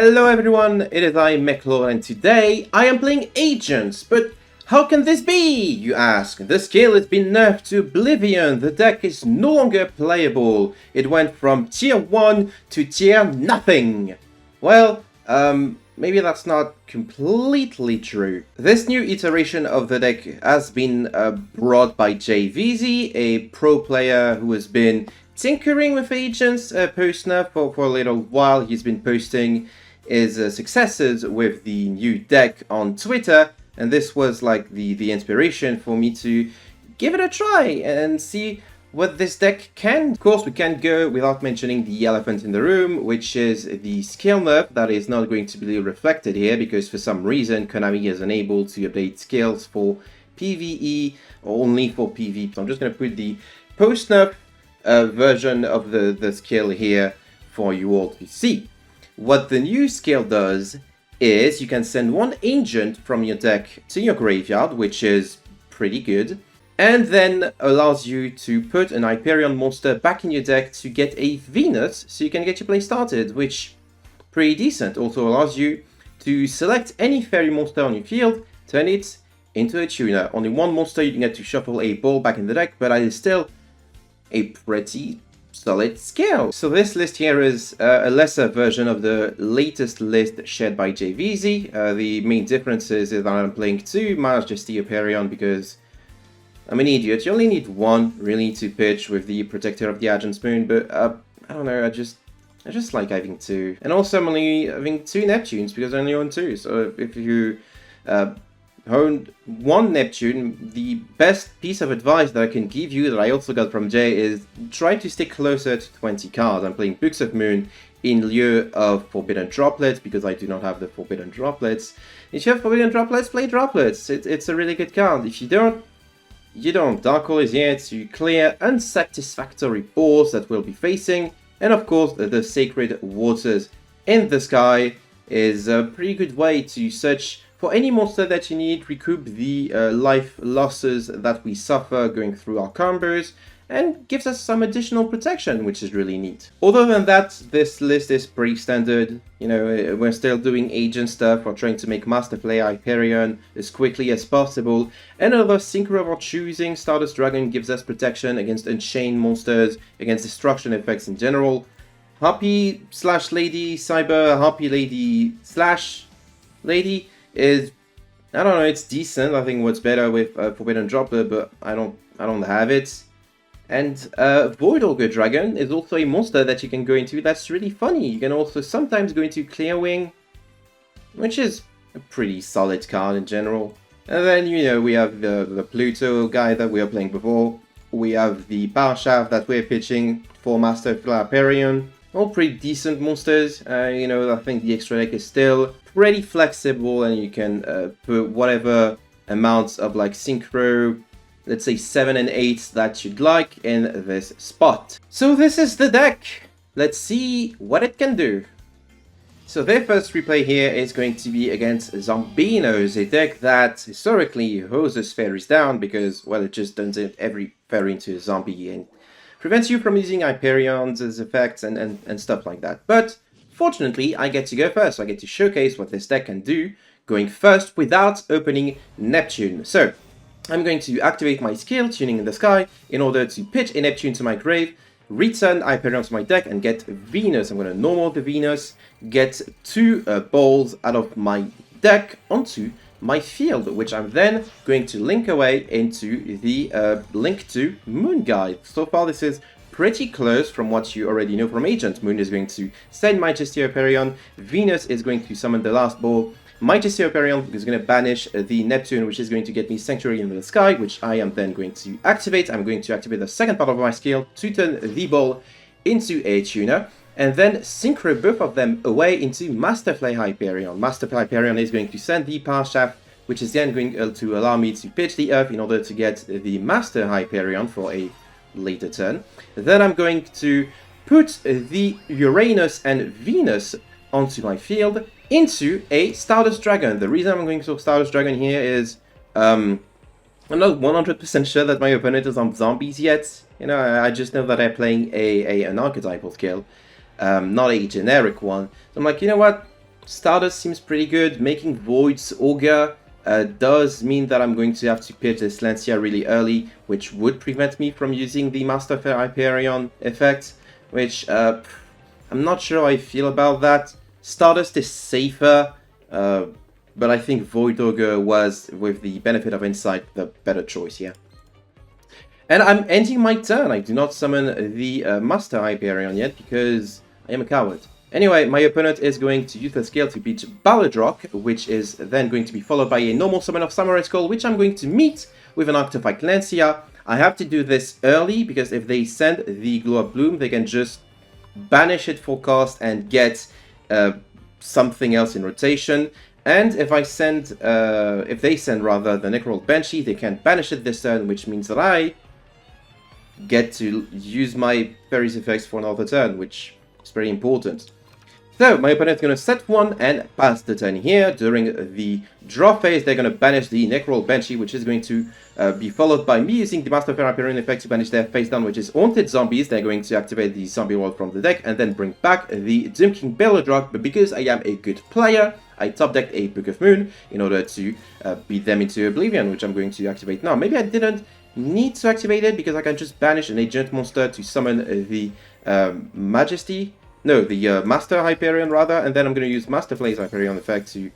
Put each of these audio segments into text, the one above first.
Hello everyone, it is I, Mechlor, and today I am playing Agents, but how can this be, you ask? The skill has been nerfed to oblivion, the deck is no longer playable. It went from tier 1 to tier nothing. Well, maybe that's not completely true. This new iteration of the deck has been brought by Jay Veasey, a pro player who has been tinkering with Agents post-NERF for a little while. He's been posting his successes with the new deck on Twitter, and this was like the inspiration for me to give it a try and see what this deck can. Of course, we can't go without mentioning the elephant in the room, which is the skill nerf that is not going to be reflected here because for some reason Konami is unable to update skills for PvE or only for PvP. So I'm just going to put the post-nerf version of the skill here for you all to see. What the new skill does is you can send one agent from your deck to your graveyard, which is pretty good, and then allows you to put an Hyperion monster back in your deck to get a Venus so you can get your play started, which pretty decent. Also allows you to select any fairy monster on your field, turn it into a tuner. Only one monster, you can get to shuffle a ball back in the deck, but that is still a pretty solid skill. So this list here is a lesser version of the latest list shared by Jay Veasey. The main difference is that I'm playing two Majesty Hyperion because I'm an idiot. You only need one really to pitch with the Protector of the Agent's Moon, but I don't know, I just like having two. And also I'm only having two Neptunes because I only own two. So if you own one Neptune, the best piece of advice that I can give you that I also got from Jay is try to stick closer to 20 cards. I'm playing Books of Moon in lieu of Forbidden Droplets because I do not have the Forbidden Droplets. If you have Forbidden Droplets, play Droplets. It's a really good card. If you don't, you don't. Dark Hole is here to clear unsatisfactory boards that we'll be facing. And of course, the Sacred Waters in the Sky is a pretty good way to search for any monster that you need, recoup the life losses that we suffer going through our combos, and gives us some additional protection, which is really neat. Other than that, this list is pretty standard. You know, we're still doing agent stuff, we're trying to make Master Play Hyperion as quickly as possible. Another synchro of our choosing, Stardust Dragon gives us protection against Unchained monsters, against destruction effects in general. Harpy / Lady, Cyber Harpy Lady / Lady is, I don't know, it's decent. I think what's better with Forbidden Droplet, but I don't have it. And Void Ogre Dragon is also a monster that you can go into that's really funny. You can also sometimes go into Clearwing, which is a pretty solid card in general. And then, you know, we have the Pluto guy that we were playing before. We have the Power Shaft that we're pitching for Master Hyperion. All pretty decent monsters. You know, I think the extra deck is still pretty flexible and you can put whatever amounts of like synchro, let's say 7 and 8 that you'd like in this spot. So this is the deck. Let's see what it can do. So their first replay here is going to be against Zombinos, a deck that historically hoses fairies down because, well, it just turns every fairy into a zombie and prevents you from using Hyperions as effects and stuff like that. But fortunately, I get to go first, so I get to showcase what this deck can do, going first without opening Neptune. So, I'm going to activate my skill, Tuning in the Sky, in order to pitch a Neptune to my grave, return Hyperion to my deck, and get Venus. I'm going to normal the Venus, get two balls out of my deck onto my field, which I'm then going to link away into the Link to Moon Guide. So far, this is pretty close from what you already know from Agent. Moon is going to send Majesty Hyperion, Venus is going to summon the last ball, Majesty Hyperion is going to banish the Neptune, which is going to get me Sanctuary in the Sky, which I am then going to activate. I'm going to activate the second part of my skill to turn the ball into a tuner, and then synchro both of them away into Masterplay Hyperion. Masterplay Hyperion is going to send the Power Shaft, which is then going to allow me to pitch the Earth in order to get the Master Hyperion for a later turn. Then I'm going to put the Uranus and Venus onto my field into a Stardust Dragon. The reason I'm going to Stardust Dragon here is I'm not 100% sure that my opponent is on zombies yet. You know, I just know that I'm playing an archetypal skill, not a generic one. So I'm like, you know what? Stardust seems pretty good. Making Void's Augur does mean that I'm going to have to pitch this Lancia really early, which would prevent me from using the Master of Hyperion effect, which I'm not sure how I feel about that. Stardust is safer, but I think Void Augur was, with the benefit of insight, the better choice here. And I'm ending my turn. I do not summon the Master Hyperion yet because I am a coward. Anyway, my opponent is going to use the skill to beat Balladrock, which is then going to be followed by a normal summon of Samurai Skull, which I'm going to meet with an Octopike Lancia. I have to do this early, because if they send the Glow Up Bloom, they can just banish it for cost and get something else in rotation. And if I send, if they send rather the Necrold Banshee, they can banish it this turn, which means that I get to use my Fairy's effects for another turn, which is very important. So, my opponent's going to set one and pass the turn here. During the draw phase, they're going to banish the Necrold Banshee, which is going to be followed by me using the Master of Hyperion effect to banish their face down, which is Haunted Zombies. They're going to activate the Zombie World from the deck and then bring back the Doom King Balladrock. But because I am a good player, I top decked a Book of Moon in order to beat them into Oblivion, which I'm going to activate now. Maybe I didn't need to activate it because I can just banish an agent monster to summon the Majesty. No, the Master Hyperion rather, and then I'm going to use Master Flay's Hyperion effect to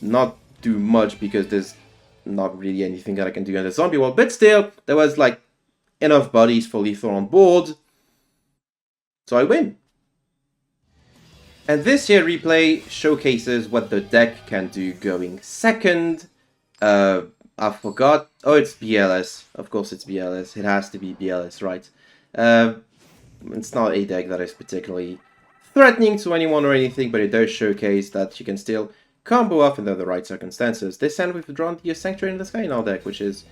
not do much because there's not really anything that I can do in the zombie world. But still, there was like enough bodies for lethal on board, so I win. And this here replay showcases what the deck can do going second. I forgot. Oh, it's BLS. Of course it's BLS. It has to be BLS, right? It's not a deck that is particularly threatening to anyone or anything, but it does showcase that you can still combo off under the right circumstances. This hand we've drawn the Sanctuary in the Sky in our deck, which is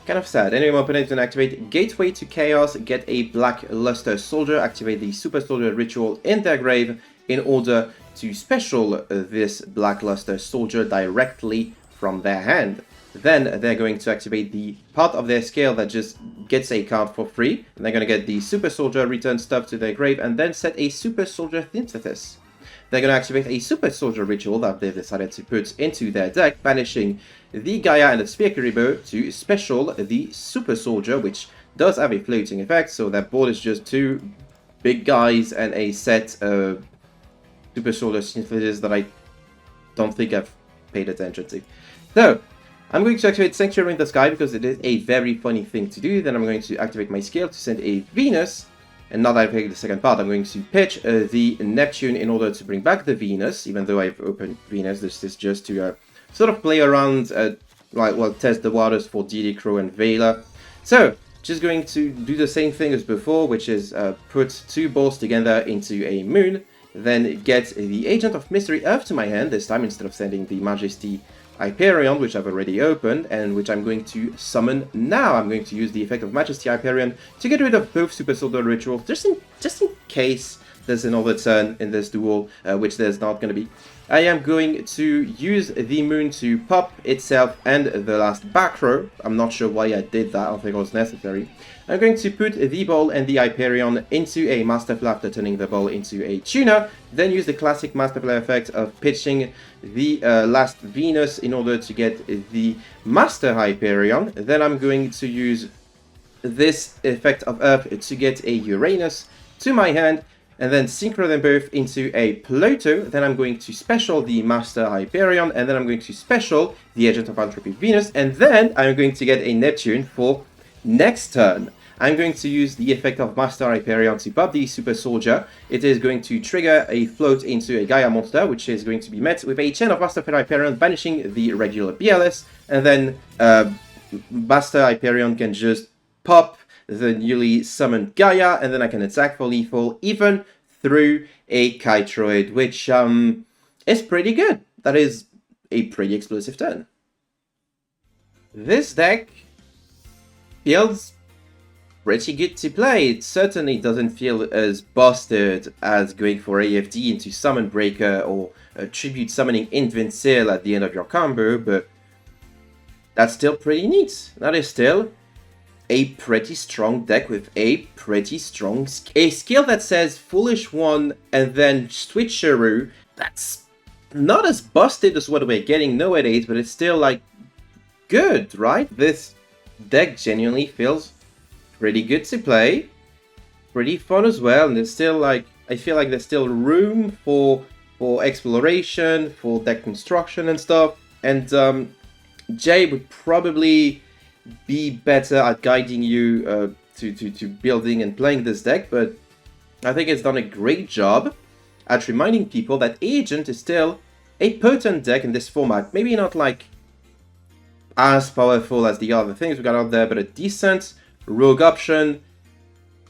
kind of sad. Anyway, my opponent can activate Gateway to Chaos, get a Black Luster Soldier, activate the Super Soldier ritual in their grave in order to special this Black Luster Soldier directly from their hand. Then they're going to activate the part of their scale that just gets a card for free. And they're going to get the Super Soldier return stuff to their grave and then set a Super Soldier Synthesis. They're going to activate a Super Soldier ritual that they've decided to put into their deck, banishing the Gaia and the Sphere Kuribo to special the Super Soldier, which does have a floating effect. So their board is just two big guys and a set of Super Soldier Synthesis that I don't think I've paid attention to. So, I'm going to activate Sanctuary in the Sky because it is a very funny thing to do. Then I'm going to activate my scale to send a Venus. And now that I've taken the second part, I'm going to pitch the Neptune in order to bring back the Venus. Even though I've opened Venus, this is just to sort of play around, test the waters for DD Crow and Vela. So, just going to do the same thing as before, which is put two balls together into a moon. Then get the Agent of Mystery Earth to my hand, this time instead of sending the Majesty Hyperion, which I've already opened, and which I'm going to summon now. I'm going to use the effect of Majesty Hyperion to get rid of both Super Soldier rituals, just in case there's another turn in this duel, which there's not going to be. I am going to use the moon to pop itself and the last back row. I'm not sure why I did that, I don't think it was necessary. I'm going to put the ball and the Hyperion into a Masterflow after turning the ball into a tuner, then use the classic Masterflow effect of pitching the last Venus in order to get the Master Hyperion. Then I'm going to use this effect of Earth to get a Uranus to my hand, and then synchro them both into a Pluto. Then I'm going to special the Master Hyperion, and then I'm going to special the Agent of Entropy Venus, and then I'm going to get a Neptune for next turn. I'm going to use the effect of Master Hyperion to pop the Super Soldier. It is going to trigger a float into a Gaia monster, which is going to be met with a chain of Master Hyperion, banishing the regular BLS, and then Master Hyperion can just pop the newly summoned Gaia, and then I can attack for lethal, even through a Kytroid, which is pretty good. That is a pretty explosive turn. This deck feels pretty good to play. It certainly doesn't feel as busted as going for AFD into Summon Breaker or Tribute Summoning Invincible at the end of your combo, but that's still pretty neat. That is still a pretty strong deck with a pretty strong a skill that says Foolish One and then Switcheroo that's not as busted as what we're getting nowadays, but it's still like good, right? This deck genuinely feels pretty good to play, pretty fun as well, and there's still like, I feel like there's still room for exploration, for deck construction and stuff, and Jay would probably be better at guiding you to building and playing this deck, but I think it's done a great job at reminding people that Agent is still a potent deck in this format. Maybe not like as powerful as the other things we got out there, but a decent rogue option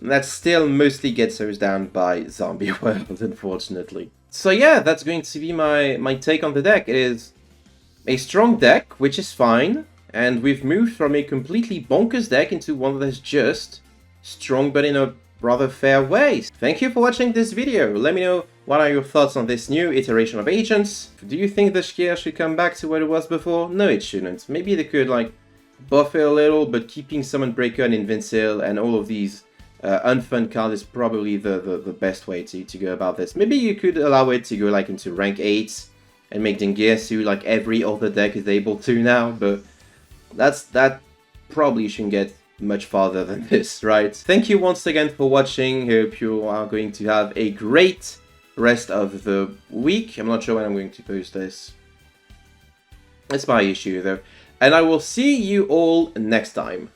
that still mostly gets us down by Zombie World, unfortunately. So yeah, that's going to be my take on the deck. It is a strong deck, which is fine, and we've moved from a completely bonkers deck into one that is just strong but in a rather fair way. Thank you for watching this video. Let me know what are your thoughts on this new iteration of Agents. Do you think the Shkia should come back to what it was before? No, it shouldn't. Maybe they could like buff it a little, but keeping Summon Breaker and Invincible and all of these unfun cards is probably the best way to go about this. Maybe you could allow it to go like into rank 8 and make Dengetsu like every other deck is able to now, but that probably shouldn't get much farther than this, right? Thank you once again for watching. Hope you are going to have a great rest of the week. I'm not sure when I'm going to post this. It's my issue though. And I will see you all next time.